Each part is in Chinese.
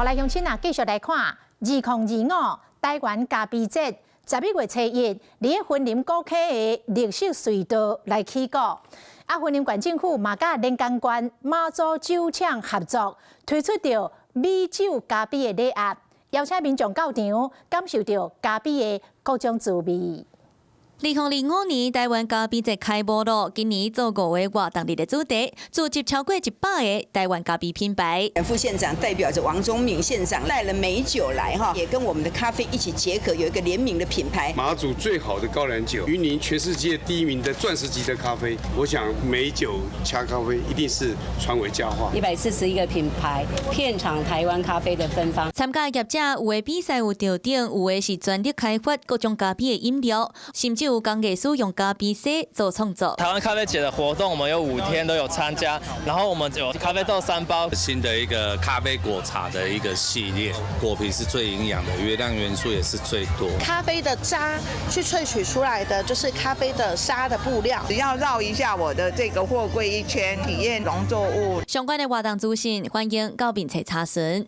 好来，乡亲啊，继续来看2025台湾咖啡节，11月初1，伫云林古溪的历史隧道来起鼓。云林县政府嘛甲连江县马祖酒厂合作，推出着米酒咖啡的礼盒，邀请民众到场感受着咖啡的各种滋味。2025年台湾咖啡节开幕了，今年做5个活动日的主题，组织超过100个台湾咖啡品牌。副县长代表着王忠敏县长带了美酒来哈，也跟我们的咖啡一起结合，有一个联名的品牌。马祖最好的高粱酒，云林全世界第1名的钻石级的咖啡，我想美酒加咖啡一定是传为佳话。141个品牌，遍尝台湾咖啡的芬芳。参加业者有的比赛有调整，有的是专利开发各种咖啡的饮料，甚至有工艺师用咖啡色做创作。台湾咖啡节的活动，我们有5天都有参加，然后我们有咖啡豆3包，新的一个咖啡果茶的一个系列，果皮是最营养的，微量元素也是最多。咖啡的渣去萃取出来的就是咖啡的沙的布料。只要绕一下我的这个货柜一圈，体验农作物相关的活动资讯，欢迎到并且查询。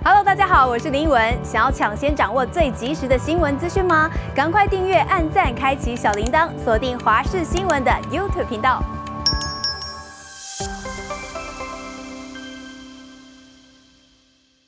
Hello， 大家好，我是林文。想要抢先掌握最及时的新闻资讯吗？赶快订阅、按赞、开启小铃铛，锁定华视新闻的 YouTube 频道。